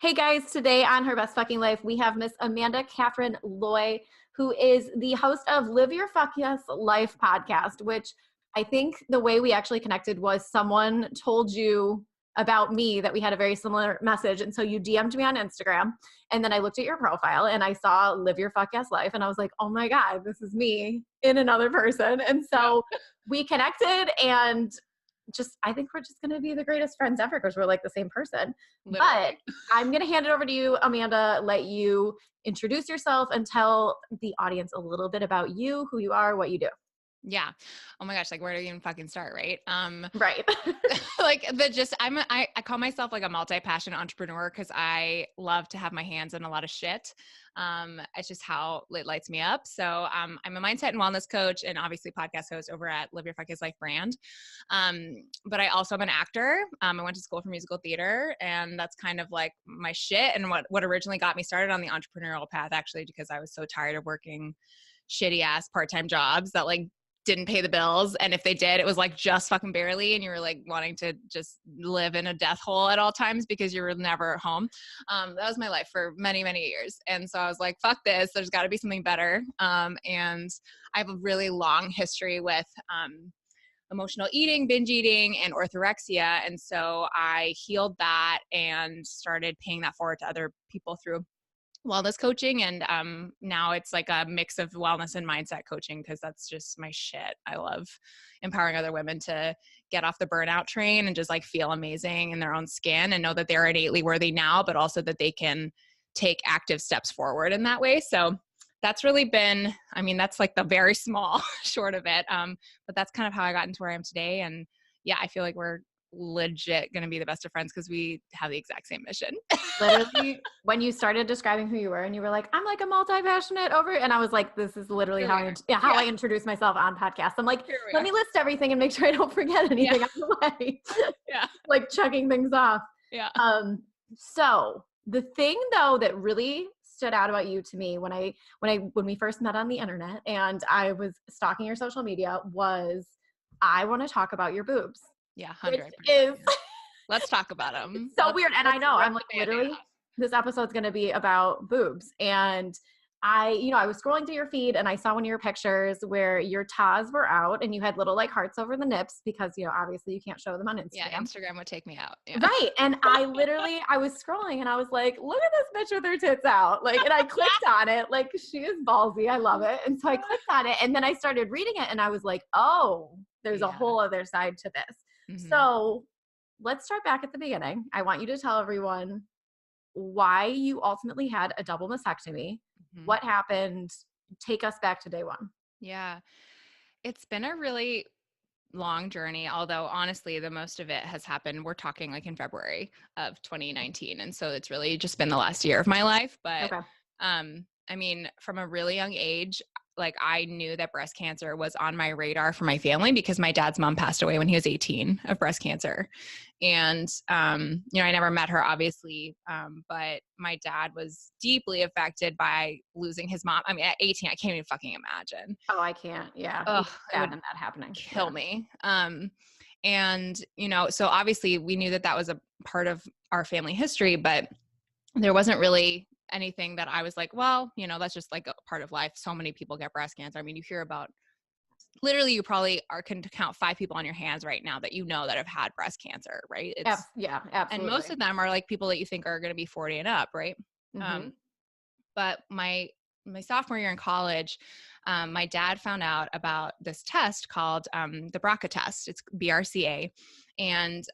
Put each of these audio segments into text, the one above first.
Hey guys, today on Her Best Fucking Life, we have Miss Amanda Katherine Loy, who is the host of Live Your Fuck Yes Life podcast, which I think the way we actually connected was someone told you about me that we had a very similar message. And so you DM'd me on Instagram, and then I looked at your profile and I saw Live Your Fuck Yes Life. And I was like, oh my God, this is me in another person. And so we connected, and I think we're just going to be the greatest friends ever because we're like the same person. Literally. But I'm going to hand it over to you, Amanda, let you introduce yourself and tell the audience a little bit about you, who you are, what you do. Yeah. Oh my gosh. Like, where do you even fucking start? Right. Right. I call myself like a multi-passionate entrepreneur because I love to have my hands in a lot of shit. It's just how it lights me up. So, I'm a mindset and wellness coach and obviously podcast host over at Live Your Fuck His Life brand. But I also am an actor. I went to school for musical theater, and that's kind of like my shit. And what originally got me started on the entrepreneurial path, actually, because I was so tired of working shitty ass part-time jobs that like didn't pay the bills. And if they did, it was like just fucking barely. And you were like wanting to just live in a death hole at all times because you were never at home. That was my life for many, many years. And so I was like, fuck this, there's gotta be something better. And I have a really long history with, emotional eating, binge eating, and orthorexia. And so I healed that and started paying that forward to other people through wellness coaching. And now it's like a mix of wellness and mindset coaching because that's just my shit. I love empowering other women to get off the burnout train and just like feel amazing in their own skin and know that they're innately worthy now, but also that they can take active steps forward in that way. So that's really been, that's like the very small short of it. But that's kind of how I got into where I am today. And yeah, I feel like we're legit going to be the best of friends because we have the exact same mission. Literally, when you started describing who you were and you were like, I'm like a multi-passionate and I was like, this is literally how I introduce myself on podcasts. I'm like, let me list everything and make sure I don't forget anything on the way. Like checking things off. Yeah. So the thing though that really stood out about you to me when we first met on the internet and I was stalking your social media was I want to talk about your boobs. Yeah, 100%. Which is let's talk about them. So weird. And I know I'm like literally this episode's going to be about boobs. And I was scrolling through your feed and I saw one of your pictures where your tas were out and you had little like hearts over the nips because, obviously you can't show them on Instagram. Yeah, Instagram would take me out. Yeah. Right. And I was scrolling and I was like, look at this bitch with her tits out. Like, and I clicked on it. Like, she is ballsy. I love it. And so I clicked on it and then I started reading it and I was like, oh, there's a whole other side to this. Mm-hmm. So let's start back at the beginning. I want you to tell everyone why you ultimately had a double mastectomy. Mm-hmm. What happened? Take us back to day one. Yeah. It's been a really long journey, although honestly, the most of it has happened. We're talking like in February of 2019. And so it's really just been the last year of my life. But, from a really young age, like I knew that breast cancer was on my radar for my family because my dad's mom passed away when he was 18 of breast cancer. And, I never met her obviously. But my dad was deeply affected by losing his mom. At 18, I can't even fucking imagine. Oh, I can't. Yeah. Ugh, that happening. Kill me. And, so obviously we knew that was a part of our family history, but there wasn't really anything that I was like, well, that's just like a part of life. So many people get breast cancer. You hear about literally, you probably can count 5 people on your hands right now that that have had breast cancer, right? Yeah, absolutely. And most of them are like people that you think are going to be 40 and up, right? Mm-hmm. But my sophomore year in college, my dad found out about this test called the Bracha Test. It's BRCA, and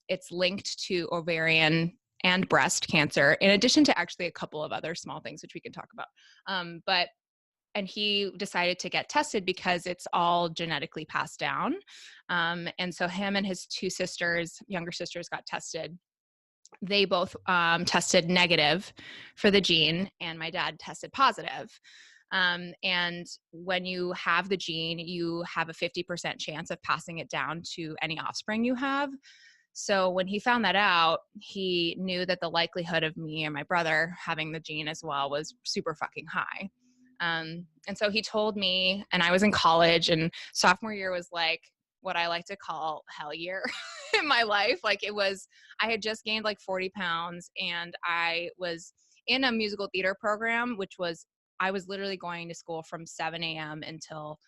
it's linked to ovarian and breast cancer, in addition to actually a couple of other small things, which we can talk about. And he decided to get tested because it's all genetically passed down. And so him and his 2 younger sisters got tested. They both tested negative for the gene, and my dad tested positive. And when you have the gene, you have a 50% chance of passing it down to any offspring you have. So when he found that out, he knew that the likelihood of me and my brother having the gene as well was super fucking high. And so he told me, and I was in college, and sophomore year was like what I like to call hell year in my life. Like I had just gained like 40 pounds and I was in a musical theater program, I was literally going to school from 7 a.m. until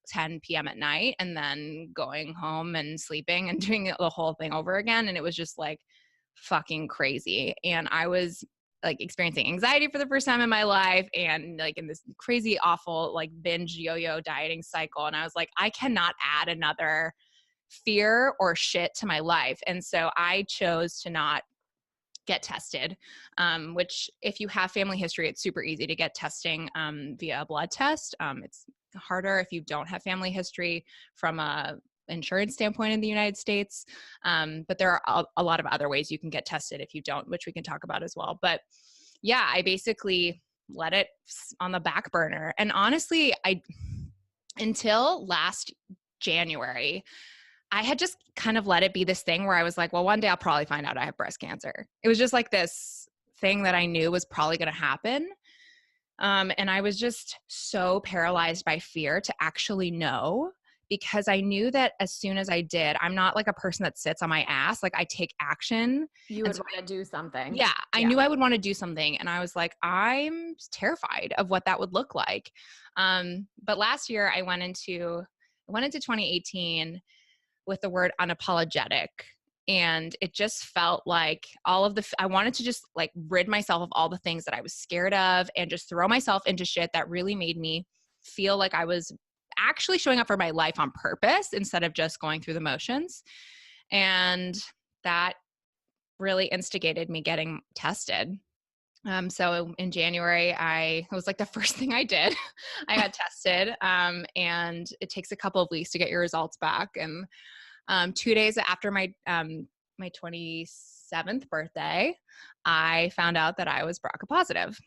10 p.m. at night and then going home and sleeping and doing the whole thing over again. And it was just like fucking crazy. And I was like experiencing anxiety for the first time in my life and like in this crazy, awful, like binge yo-yo dieting cycle. And I was like, I cannot add another fear or shit to my life. And so I chose to not get tested, which if you have family history, it's super easy to get testing via a blood test. It's harder if you don't have family history from a insurance standpoint in the United States. But there are a lot of other ways you can get tested if you don't, which we can talk about as well. But yeah, I basically let it on the back burner. And honestly, until last January, I had just kind of let it be this thing where I was like, well, one day I'll probably find out I have breast cancer. It was just like this thing that I knew was probably going to happen. And I was just so paralyzed by fear to actually know, because I knew that as soon as I did, I'm not like a person that sits on my ass. Like I take action. You would want to do something. Yeah. I knew I would want to do something. And I was like, I'm terrified of what that would look like. But last year I went into 2018 with the word unapologetic. And it just felt like I wanted to just like rid myself of all the things that I was scared of and just throw myself into shit that really made me feel like I was actually showing up for my life on purpose instead of just going through the motions. And that really instigated me getting tested. So in January, it was like the first thing I did. I got tested, and it takes a couple of weeks to get your results back. And 2 days after my 27th birthday, I found out that I was BRCA positive.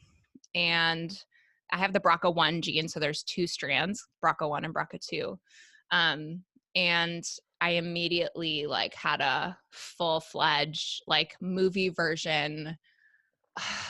And I have the BRCA1 gene, so there's 2 strands, BRCA1 and BRCA2. And I immediately like had a full-fledged like movie version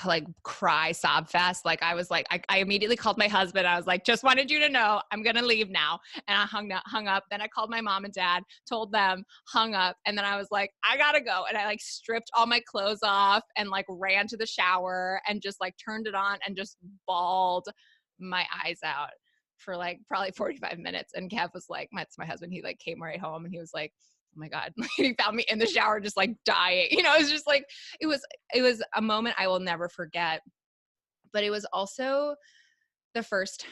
like cry sob fest. Like I was like, I immediately called my husband. I was like, just wanted you to know I'm going to leave now. And I hung up. Then I called my mom and dad, told them, hung up. And then I was like, I gotta go. And I like stripped all my clothes off and like ran to the shower and just like turned it on and just bawled my eyes out for like probably 45 minutes. And Kev was like, that's my husband. He like came right home and he was like, oh my God, he found me in the shower, just like dying. You know, it was just like, it was a moment I will never forget, but it was also the first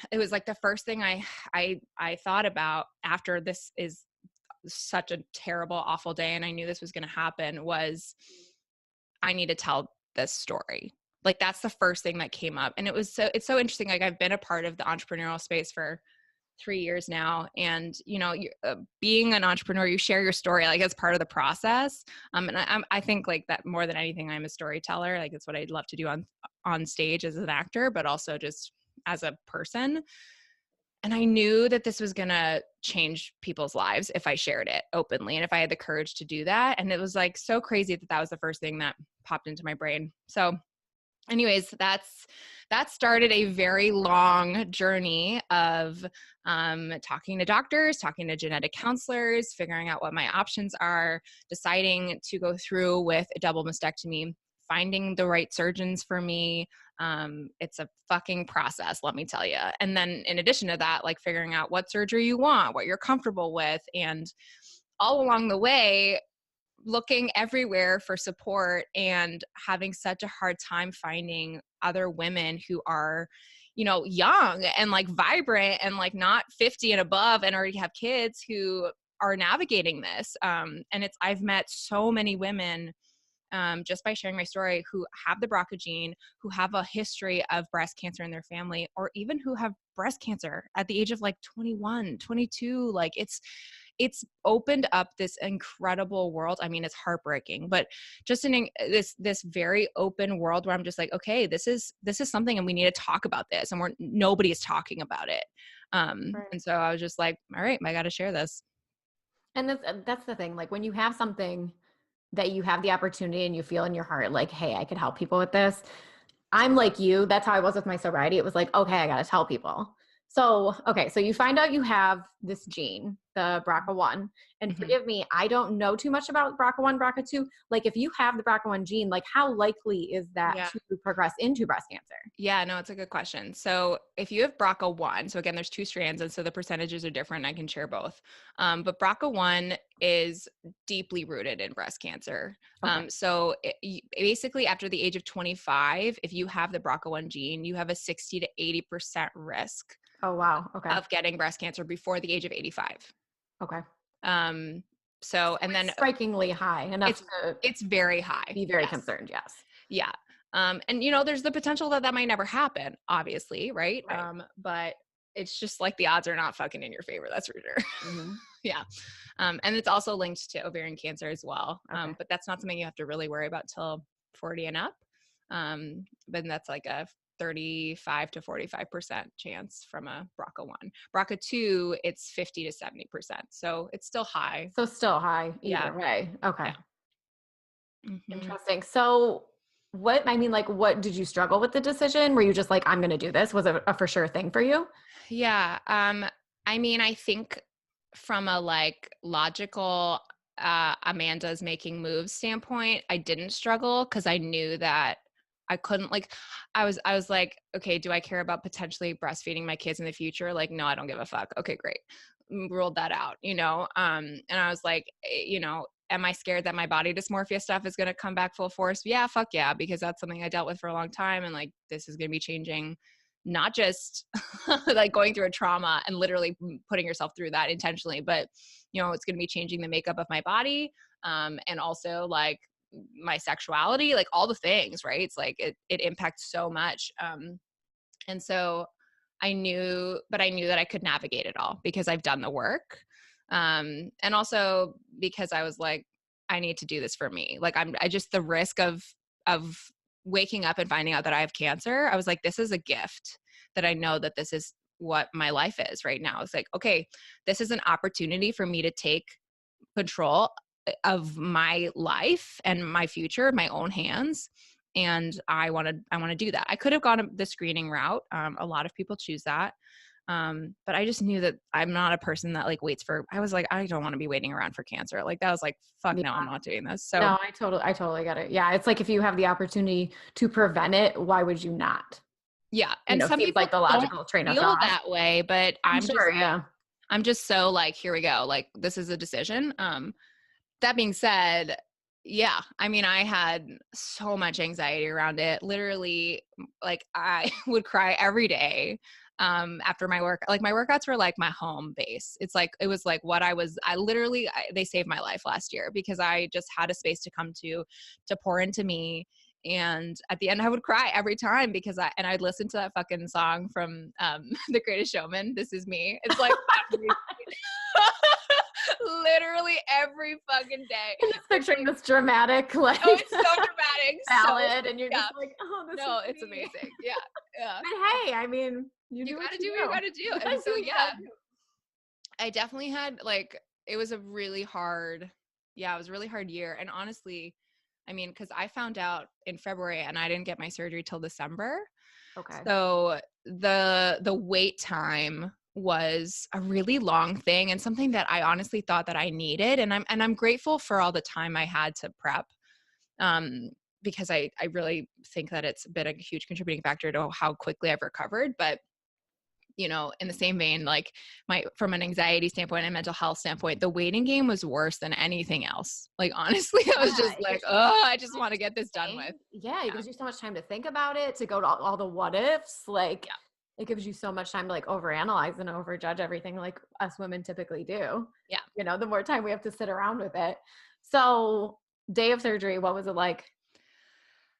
thing I thought about after this is such a terrible, awful day. And I knew this was going to happen was I need to tell this story. Like that's the first thing that came up. And it's so interesting. Like I've been a part of the entrepreneurial space for 3 years now. And, you know, being an entrepreneur, you share your story, like as part of the process. And I think like that more than anything, I'm a storyteller. Like it's what I'd love to do on stage as an actor, but also just as a person. And I knew that this was going to change people's lives if I shared it openly. And if I had the courage to do that. And it was like so crazy that was the first thing that popped into my brain. So anyways, that started a very long journey of talking to doctors, talking to genetic counselors, figuring out what my options are, deciding to go through with a double mastectomy, finding the right surgeons for me. It's a fucking process, let me tell you. And then in addition to that, like figuring out what surgery you want, what you're comfortable with. And all along the way, looking everywhere for support and having such a hard time finding other women who are, you know, young and like vibrant and like not 50 and above and already have kids who are navigating this. And I've met so many women just by sharing my story who have the BRCA gene, who have a history of breast cancer in their family, or even who have breast cancer at the age of like 21, 22. Like it's opened up this incredible world. I mean, it's heartbreaking, but just in this very open world where I'm just like, okay, this is something and we need to talk about this. And nobody is talking about it. Right. And so I was just like, all right, I got to share this. And that's the thing. Like when you have something that you have the opportunity and you feel in your heart, like, hey, I could help people with this. I'm like you. That's how I was with my sobriety. It was like, okay, I got to tell people. So, okay, so you find out you have this gene, the BRCA1, and forgive me, I don't know too much about BRCA1, BRCA2. Like, if you have the BRCA1 gene, like, how likely is that Yeah. to progress into breast cancer? Yeah, no, it's a good question. So if you have BRCA1, so again, there's two strands, and so the percentages are different. I can share both. But BRCA1 is deeply rooted in breast cancer. Okay. Basically, after the age of 25, if you have the BRCA1 gene, you have a 60 to 80% risk Oh, wow. Okay. of getting breast cancer before the age of 85. Okay. And then Strikingly high enough to it's very high. be very Yes. concerned. Yes. Yeah. And there's the potential that might never happen, obviously. Right. Right. But it's just like the odds are not fucking in your favor. That's for sure. Mm-hmm. Yeah. And it's also linked to ovarian cancer as well. Okay. But that's not something you have to really worry about till 40 and up. But that's like a 35 to 45% chance from a BRCA1. BRCA2, it's 50 to 70%. So it's still high. So still high either Yeah. way. Okay. Yeah. Mm-hmm. Interesting. So what did you struggle with the decision? Were you just like, I'm going to do this? Was it a for sure thing for you? Yeah. I think from a like logical, Amanda's making moves standpoint, I didn't struggle because I knew that I couldn't I was like, okay, do I care about potentially breastfeeding my kids in the future? Like, no, I don't give a fuck. Okay, great. Ruled that out, and I was like, am I scared that my body dysmorphia stuff is going to come back full force? Yeah, fuck yeah, because that's something I dealt with for a long time. And like, this is going to be changing, not just like going through a trauma and literally putting yourself through that intentionally, but, it's going to be changing the makeup of my body. And also like my sexuality, like all the things, right? It's like, it impacts so much. And so I knew that I could navigate it all because I've done the work. And also because I was like, I need to do this for me. Like the risk of waking up and finding out that I have cancer, I was like, this is a gift that I know that this is what my life is right now. It's like, okay, this is an opportunity for me to take control of my life and my future in my own hands. And I want to do that. I could have gone the screening route. A lot of people choose that. But I just knew that I'm not a person that like waits for, I was like, I don't want to be waiting around for cancer. Like that was like, fuck no, I'm not doing this. So no, I totally get it. Yeah. It's like, if you have the opportunity to prevent it, why would you not? yeah. And some seems people like the logical train of feel thought that way, but I'm sure. Yeah. I'm just so like, here we go. Like this is a decision. That being said, yeah, I had so much anxiety around it. Literally, like I would cry every day after my work. Like my workouts were like my home base. It was like they saved my life last year because I just had a space to come to pour into me. And at the end I would cry every time because I'd listen to that fucking song from The Greatest Showman, This Is Me. It's like literally every fucking day. I'm just picturing this dramatic, like, oh, it's so dramatic ballad, and you're just like, oh, this no, is it's me. amazing. Yeah. But hey, you gotta do what you gotta do. And so I definitely had it was a really hard year. And honestly, because I found out in February and I didn't get my surgery till December. Okay. So the wait time was a really long thing and something that I honestly thought that I needed. And I'm grateful for all the time I had to prep. Because I really think that it's been a huge contributing factor to how quickly I've recovered. But in the same vein, like from an anxiety standpoint and mental health standpoint, the waiting game was worse than anything else. Like, honestly, I was just like, oh, I just want to get this done with. Yeah. It gives you so much time to think about it, to go to all the what ifs. Like, it gives you so much time to like overanalyze and overjudge everything like us women typically do. Yeah. The more time we have to sit around with it. So day of surgery, what was it like?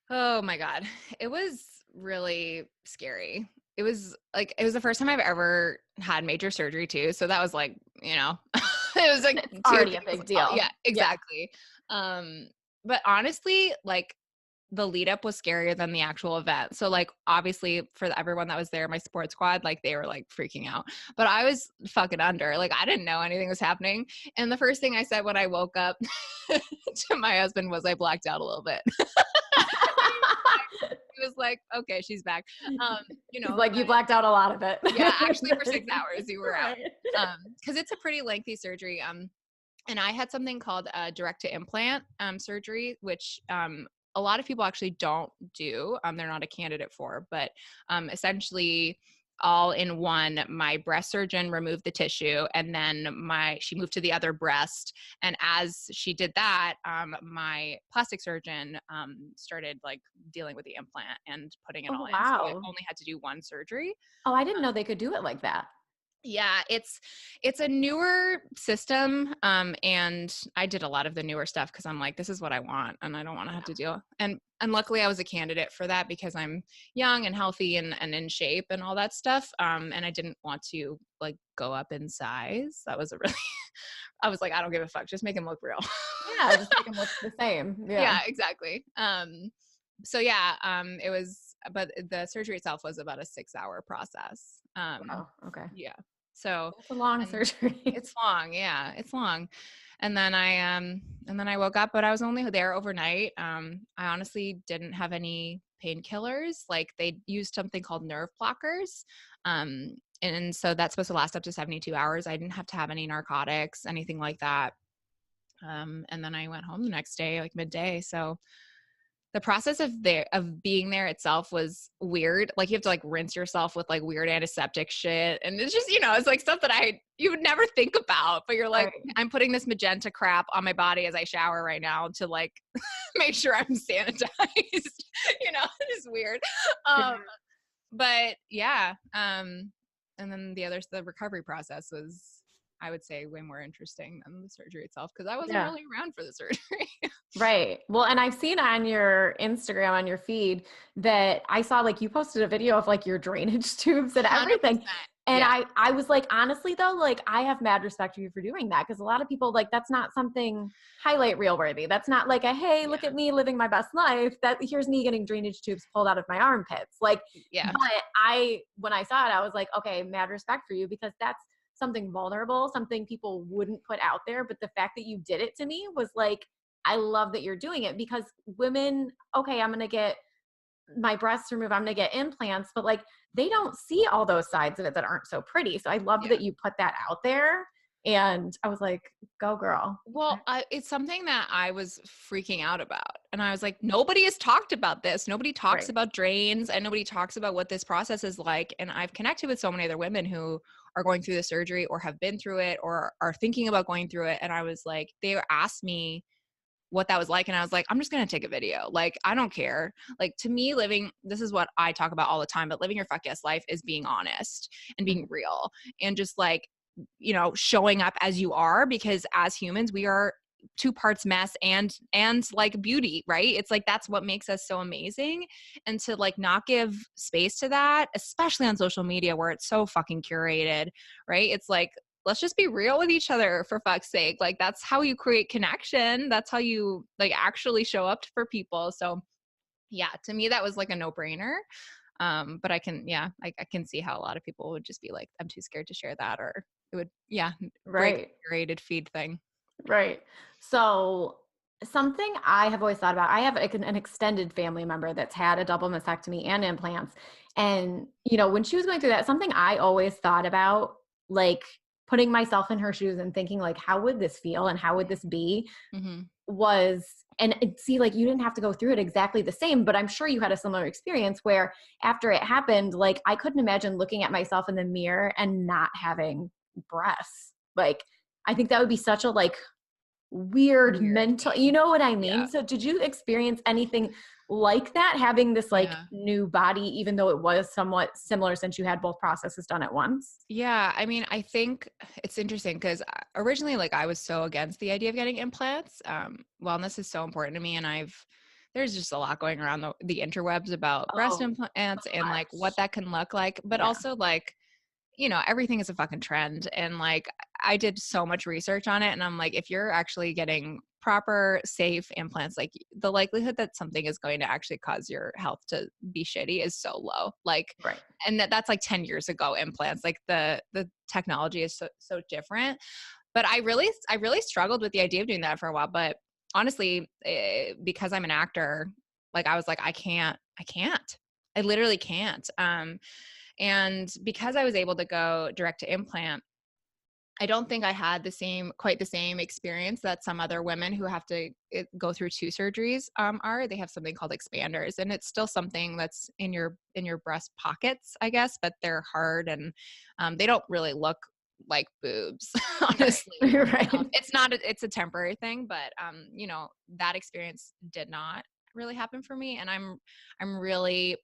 Oh my God. It was really scary. It was the first time I've ever had major surgery too. So that was like, it was like it's already a big deal. Yeah, exactly. Yeah. But honestly, like the lead up was scarier than the actual event. So like, obviously for everyone that was there, my sports squad, like they were like freaking out, but I was fucking under, like, I didn't know anything was happening. And the first thing I said when I woke up to my husband was I blacked out a little bit. He was like, okay, she's back. You know, Like you blacked out a lot of it. yeah, actually for 6 hours you were out. Right. Cause it's a pretty lengthy surgery. And I had something called direct to implant surgery, which a lot of people actually don't do. They're not a candidate for, but essentially all in one, my breast surgeon removed the tissue and then she moved to the other breast. And as she did that, my plastic surgeon started like dealing with the implant and putting it all Oh, in. So I wow. only had to do one surgery. Oh, I didn't know they could do it like that. Yeah, it's a newer system, and I did a lot of the newer stuff because I'm like, this is what I want, and I don't want to have to deal. And luckily, I was a candidate for that because I'm young and healthy and in shape and all that stuff. And I didn't want to like go up in size. That was a really, I was like, I don't give a fuck, just make him look real. Yeah, just make them look the same. Yeah. Yeah, exactly. So yeah, it was, but the surgery itself was about a 6-hour process. Wow. Okay. Yeah. So That's a long and surgery. it's long. Yeah, it's long. And then I woke up, but I was only there overnight. I honestly didn't have any painkillers. Like they used something called nerve blockers. And so that's supposed to last up to 72 hours. I didn't have to have any narcotics, anything like that. And then I went home the next day, like midday. So the process of being there itself was weird. Like you have to like rinse yourself with like weird antiseptic shit. And it's just, it's like stuff that you would never think about, but you're like, Right. I'm putting this magenta crap on my body as I shower right now to like make sure I'm sanitized, it's just weird. But yeah. And then the recovery process was, I would say, way more interesting than the surgery itself because I wasn't Yeah. really around for the surgery. Right. Well, and I've seen on your Instagram, on your feed, that I saw like you posted a video of like your drainage tubes and everything. 100%. And Yeah. I was like, honestly though, like I have mad respect for you for doing that. Cause a lot of people like, that's not something highlight reel worthy. That's not like a, hey, look at me living my best life. That here's me getting drainage tubes pulled out of my armpits. Like, Yeah. but when I saw it, I was like, okay, mad respect for you because that's something vulnerable, something people wouldn't put out there. But the fact that you did it to me was like, I love that you're doing it because women, okay, I'm going to get my breasts removed, I'm going to get implants, but like they don't see all those sides of it that aren't so pretty. So I love that you put that out there. And I was like, go girl. Well, it's something that I was freaking out about. And I was like, nobody has talked about this. Nobody talks Right. about drains and nobody talks about what this process is like. And I've connected with so many other women who are going through the surgery or have been through it or are thinking about going through it. And I was like, they asked me what that was like. And I was like, I'm just going to take a video. Like, I don't care. Like to me, this is what I talk about all the time, but living your fuck yes life is being honest and being real and just like, showing up as you are, because as humans, we are 2 parts mess and like beauty, right? It's like, that's what makes us so amazing. And to like not give space to that, especially on social media where it's so fucking curated, right? It's like, let's just be real with each other for fuck's sake. Like that's how you create connection. That's how you like actually show up for people. So yeah, to me, that was like a no-brainer. But I can see how a lot of people would just be like, I'm too scared to share that, or it would, break Right. the curated feed thing. Right. So something I have always thought about, I have an extended family member that's had a double mastectomy and implants. And, when she was going through that, something I always thought about, like putting myself in her shoes and thinking like, how would this feel and how would this be Mm-hmm. was, and see, like you didn't have to go through it exactly the same, but I'm sure you had a similar experience where after it happened, like I couldn't imagine looking at myself in the mirror and not having breasts. Like, I think that would be such a like weird mental, you know what I mean? Yeah. So did you experience anything like that, having this like Yeah. new body, even though it was somewhat similar since you had both processes done at once? Yeah. I mean, I think it's interesting because originally, like, I was so against the idea of getting implants. Wellness is so important to me. And there's just a lot going around the interwebs about breast implants and like what that can look like, but also like, everything is a fucking trend. And like, I did so much research on it. And I'm like, if you're actually getting proper, safe implants, like the likelihood that something is going to actually cause your health to be shitty is so low. Like, Right. and that's like 10 years ago implants, like the technology is so different. But I really struggled with the idea of doing that for a while. But honestly, because I'm an actor, like I was like, I can't I literally can't. And because I was able to go direct to implant, I don't think I had quite the same experience that some other women who have to go through 2 surgeries are. They have something called expanders, and it's still something that's in your breast pockets, I guess, but they're hard and they don't really look like boobs, honestly. Right. It's a temporary thing, but you know, that experience did not really happen for me, and I'm really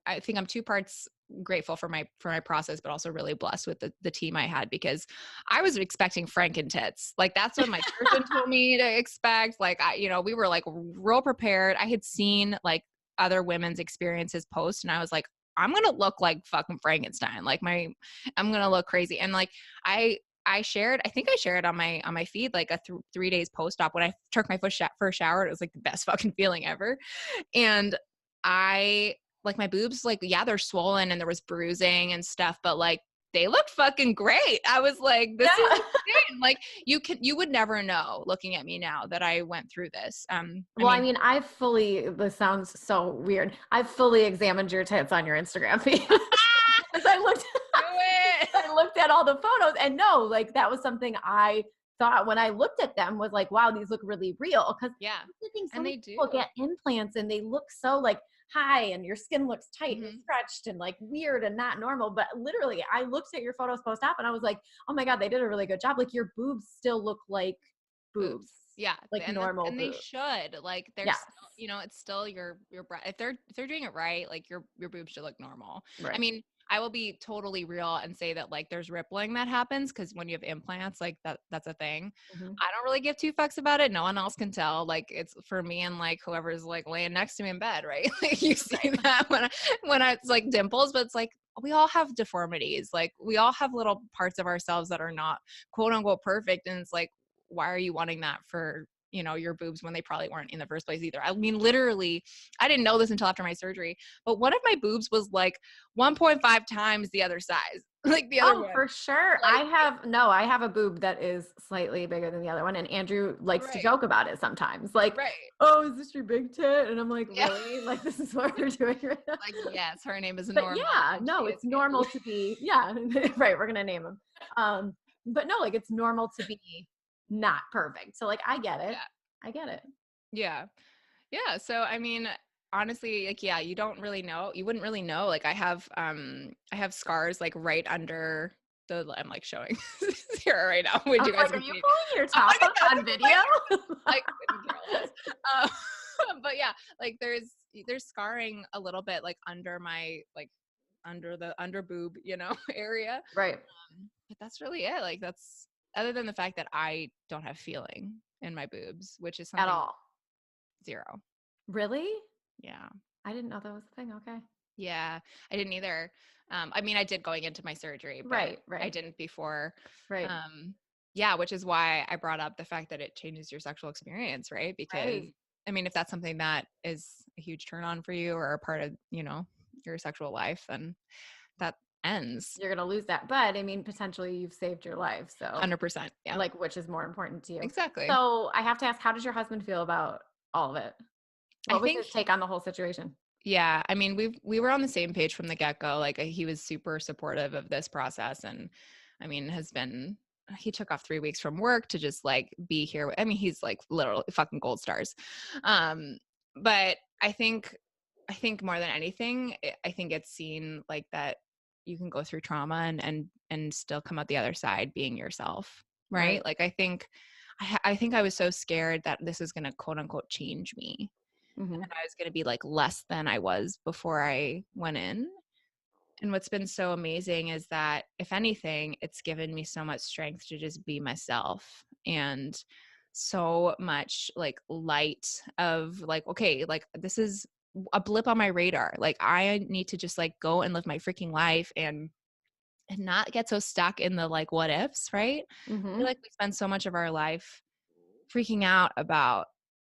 I think I'm 2 parts grateful for my process, but also really blessed with the team I had, because I was expecting Franken tits. Like that's what my surgeon told me to expect. Like you know, we were like real prepared. I had seen like other women's experiences post, and I was like, I'm gonna look like fucking Frankenstein. Like I'm gonna look crazy. And like I shared on my feed like a 3 days post-op when I took my first shower. It was like the best fucking feeling ever. And I like my boobs, like, yeah, they're swollen and there was bruising and stuff, but like they looked fucking great. I was like, this is insane. Like you would never know looking at me now that I went through this. I mean, this sounds so weird. I've fully examined your tits on your Instagram feed. Because I looked at all the photos, and no, like that was something I thought when I looked at them was like, wow, these look really real. Because yeah, and they do get implants and they look so like high and your skin looks tight and stretched and like weird and not normal. But literally, I looked at your photos post-op and I was like, oh my God, they did a really good job. Like your boobs still look like boobs. Yeah, like and normal and boobs. they should. Like they're still, you know, it's still your breast. If they're doing it right, like your boobs should look normal. Right. I mean, I will be totally real and say that like there's rippling that happens because when you have implants, like that's a thing. I don't really give 2 fucks about it. No one else can tell. Like it's for me and like whoever's like laying next to me in bed, right? Like you see that when it's like dimples, but it's like we all have deformities. Like we all have little parts of ourselves that are not quote unquote perfect, and it's like, why are you wanting that for, you know, your boobs when they probably weren't in the first place either? I mean, literally, I didn't know this until after my surgery, but one of my boobs was like 1.5 times the other size. Like the other one. For sure. Like, I have a boob that is slightly bigger than the other one. And Andrew likes to joke about it sometimes. Like, oh, is this your big tit? And I'm like, really? Like, this is what we're doing right now? Like, yes, her name is but normal. Yeah, no, it's normal to be, right. We're going to name him. But no, like it's normal to be not perfect. So like, I get it. I get it. Yeah. Yeah. So, I mean, honestly, like, yeah, you don't really know. You wouldn't really know. Like I have scars like right under I'm like showing here right now. Would you guys are you pulling your top up on video? Like, but yeah, like there's scarring a little bit like under my, like under the under boob, you know, area. Right. But that's really it. Like that's, other than the fact that I don't have feeling in my boobs, which is something at all. 0. Really? Yeah. I didn't know that was the thing. Okay. Yeah, I didn't either. I mean, I did going into my surgery, but right. I didn't before. Right. Yeah, which is why I brought up the fact that it changes your sexual experience, right? Because I mean, if that's something that is a huge turn on for you or a part of, you know, your sexual life, then that ends. You're going to lose that. But I mean, potentially you've saved your life. So 100%. Yeah. Like, which is more important to you? Exactly. So I have to ask, how does your husband feel about all of it? What was his take on the whole situation? Yeah. I mean, we were on the same page from the get-go. Like he was super supportive of this process. And I mean, he took off 3 weeks from work to just like be here. I mean, he's like literally fucking gold stars. But I think more than anything, I think it's seen like that you can go through trauma and still come out the other side being yourself. Right. Like, I think I was so scared that this is going to quote unquote change me. And I was going to be like less than I was before I went in. And what's been so amazing is that if anything, it's given me so much strength to just be myself, and so much like light of like, okay, like this is a blip on my radar. Like I need to just like go and live my freaking life and not get so stuck in the like what ifs, right? I feel like we spend so much of our life freaking out about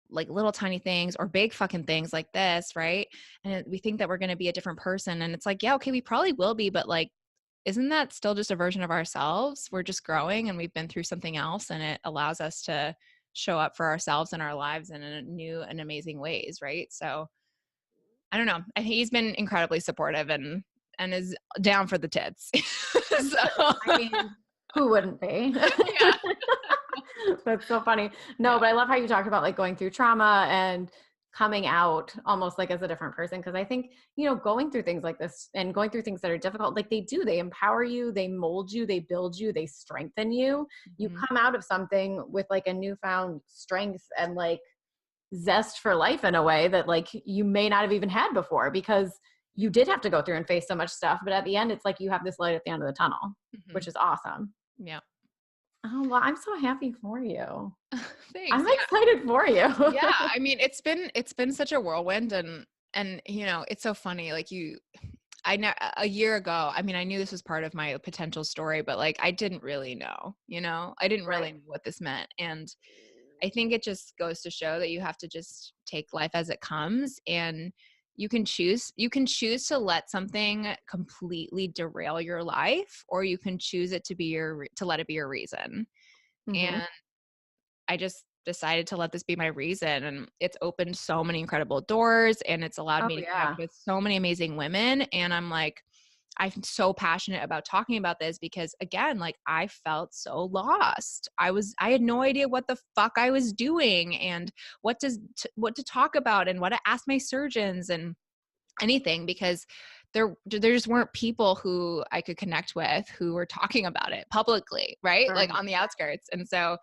like little tiny things or big fucking things like this, right? And we think that we're going to be a different person, and it's like, yeah, okay, we probably will be, but like, isn't that still just a version of ourselves? We're just growing and we've been through something else, and it allows us to show up for ourselves and our lives in new and amazing ways, right? So I don't know. I think he's been incredibly supportive and is down for the tits. So I mean, who wouldn't be? yeah. That's so funny. No, Yeah. but I love how you talk about like going through trauma and coming out almost like as a different person. Cause I think, going through things like this and going through things that are difficult, like they empower you, they mold you, they build you, they strengthen you. You Mhm. come out of something with like a newfound strength and like zest for life in a way that like you may not have even had before because you did have to go through and face so much stuff. But at the end, it's like you have this light at the end of the tunnel, which Mhm. is awesome. Yeah. Oh, well, I'm so happy for you. Thanks. I'm Yeah. excited for you. Yeah. I mean, it's been such a whirlwind and it's so funny. Like a year ago, I mean, I knew this was part of my potential story, but like, I didn't really know, I didn't really Right. know what this meant. And I think it just goes to show that you have to just take life as it comes, and you can choose to let something completely derail your life, or you can choose it to let it be your reason. Hmm. And I just decided to let this be my reason, and it's opened so many incredible doors, and it's allowed Oh, me to connect yeah. with so many amazing women. And I'm so passionate about talking about this because, again, like, I felt so lost. I had no idea what the fuck I was doing and what to talk about and what to ask my surgeons and anything, because there just weren't people who I could connect with who were talking about it publicly, right? Like Right. on the outskirts. And so,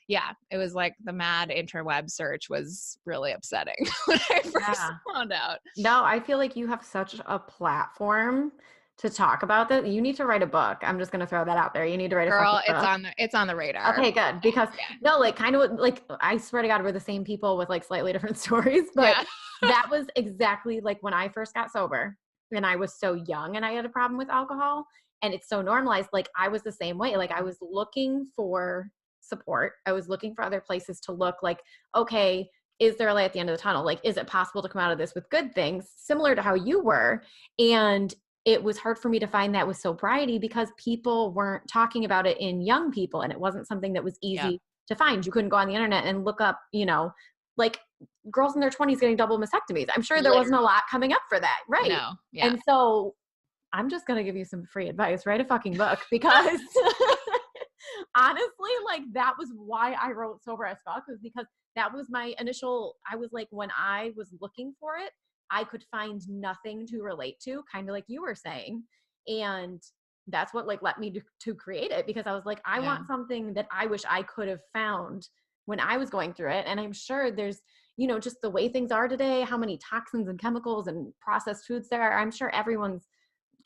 yeah, it was like the mad interweb search was really upsetting when I first Yeah. found out. No, I feel like you have such a platform to talk about that. You need to write a book. I'm just going to throw that out there. You need to write a fucking Girl, book. it's on the radar. Okay, good. Because Yeah. no, like kind of like I swear to God, we're the same people with like slightly different stories. But Yeah. that was exactly like when I first got sober and I was so young and I had a problem with alcohol and it's so normalized. Like I was the same way. Like I was looking for support. I was looking for other places to look like, okay, is there a light at the end of the tunnel? Like, is it possible to come out of this with good things, similar to how you were? And it was hard for me to find that with sobriety because people weren't talking about it in young people and it wasn't something that was Yeah. easy to find. You couldn't go on the internet and look up, like girls in their 20s getting double mastectomies. I'm sure there wasn't a Literally. lot coming up for that. Right. No. Yeah. And so I'm just going to give you some free advice. Write a fucking book because honestly, like that was why I wrote Sober as Fuck, was because that was my initial, I was like, when I was looking for it, I could find nothing to relate to, kind of like you were saying. And that's what like led me to create it, because I was like, I Yeah. want something that I wish I could have found when I was going through it. And I'm sure there's, just the way things are today, how many toxins and chemicals and processed foods there are. I'm sure everyone's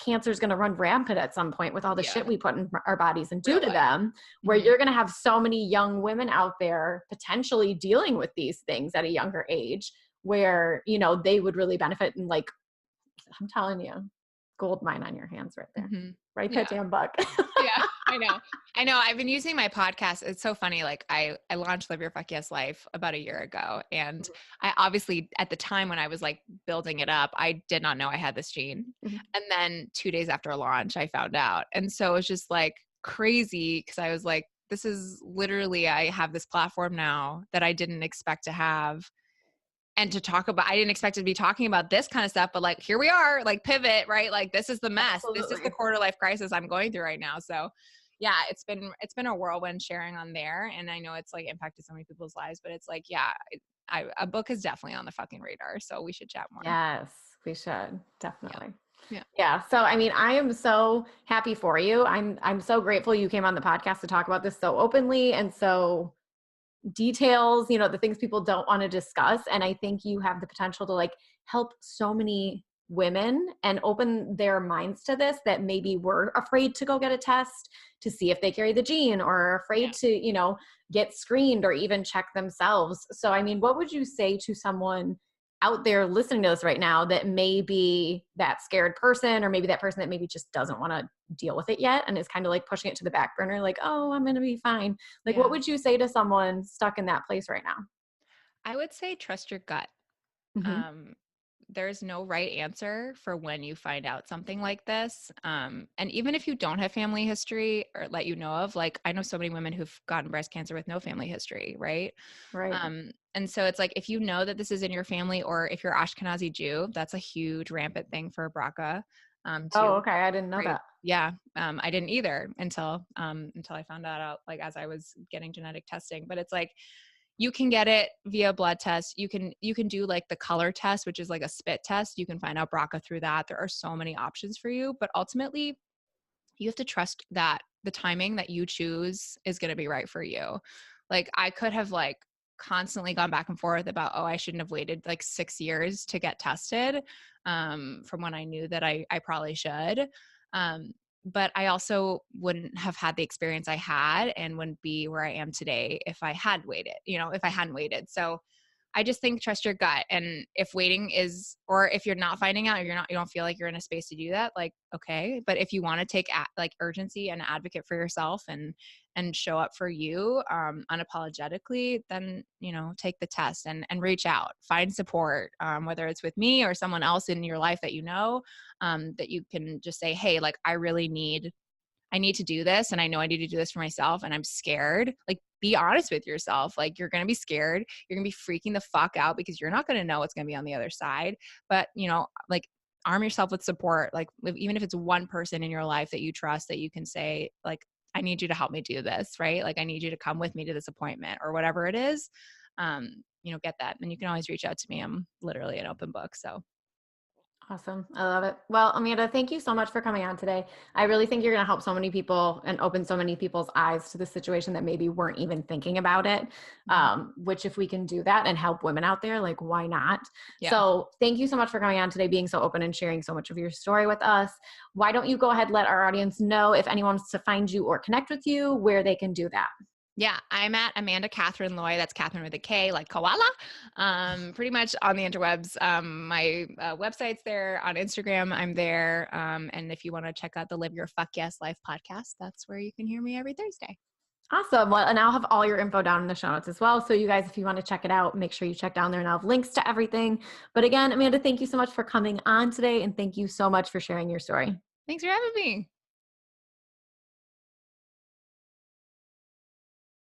cancer is going to run rampant at some point with all the shit Yeah. we put in our bodies and do Real to life. them, where Mhm. you're going to have so many young women out there potentially dealing with these things at a younger age where, they would really benefit. And like, I'm telling you, gold mine on your hands right there. Mhm. Write that Yeah. damn book. Yeah, I know. I know. I've been using my podcast. It's so funny. Like I launched Live Your Fuck Yes Life about a year ago. And I obviously at the time when I was like building it up, I did not know I had this gene. Mhm. And then 2 days after launch, I found out. And so it was just like crazy because I was like, this is literally, I have this platform now that I didn't expect to have. And to talk about, I didn't expect to be talking about this kind of stuff, but like, here we are, like pivot, right? Like this is the mess. This is the Absolutely. quarter life crisis I'm going through right now. So yeah, it's been a whirlwind sharing on there. And I know it's like impacted so many people's lives, but it's like, yeah, a book is definitely on the fucking radar. So we should chat more. Yes, we should. Yeah. Definitely. Yeah. Yeah. So I mean, I am so happy for you. I'm so grateful you came on the podcast to talk about this so openly and so details, the things people don't want to discuss. And I think you have the potential to like help so many women and open their minds to this that maybe were afraid to go get a test to see if they carry the gene or are afraid to, get screened or even check themselves. So, I mean, what would you say to someone out there listening to this right now that may be that scared person, or maybe that person that maybe just doesn't want to deal with it yet and is kind of like pushing it to the back burner, like, oh, I'm going to be fine. Like, what Yeah. would you say to someone stuck in that place right now? I would say trust your gut. Mm-hmm. Um, there's no right answer for when you find out something like this. And even if you don't have family history or let you know of, like, I know so many women who've gotten breast cancer with no family history, right? Right. And so it's like, if you know that this is in your family, or if you're Ashkenazi Jew, that's a huge rampant thing for BRCA, Oh, too. okay. I didn't know Right. that. Yeah. I didn't either until I found that out, like, as I was getting genetic testing. But it's like, you can get it via blood test. You can do like the color test, which is like a spit test. You can find out BRCA through that. There are so many options for you, but ultimately you have to trust that the timing that you choose is going to be right for you. Like, I could have like constantly gone back and forth about, oh, I shouldn't have waited like 6 years to get tested, from when I knew that I probably should. But I also wouldn't have had the experience I had and wouldn't be where I am today if I had waited, if I hadn't waited. So I just think trust your gut. And if waiting is, or if you're not finding out, or you don't feel like you're in a space to do that, like, okay. But if you want to take like urgency and advocate for yourself and show up for you, unapologetically, then, take the test and reach out, find support, whether it's with me or someone else in your life that, that you can just say, hey, like, I need to do this. And I know I need to do this for myself. And I'm scared. Like, be honest with yourself. Like, you're going to be scared. You're going to be freaking the fuck out because you're not going to know what's going to be on the other side. But, like, arm yourself with support. Like, even if it's one person in your life that you trust, that you can say, like, I need you to help me do this, right? Like, I need you to come with me to this appointment or whatever it is. Get that. And you can always reach out to me. I'm literally an open book. So. Awesome. I love it. Well, Amanda, thank you so much for coming on today. I really think you're going to help so many people and open so many people's eyes to the situation that maybe weren't even thinking about it. Which, if we can do that and help women out there, like, why not? Yeah. So thank you so much for coming on today, being so open and sharing so much of your story with us. Why don't you go ahead, let our audience know if anyone wants to find you or connect with you, where they can do that. Yeah, I'm at Amanda Katherine Loy. That's Catherine with a K, like koala. Pretty much on the interwebs. My website's there. On Instagram, I'm there. And if you want to check out the Live Your Fuck Yes Life podcast, that's where you can hear me every Thursday. Awesome. Well, and I'll have all your info down in the show notes as well. So you guys, if you want to check it out, make sure you check down there, and I'll have links to everything. But again, Amanda, thank you so much for coming on today. And thank you so much for sharing your story. Thanks for having me.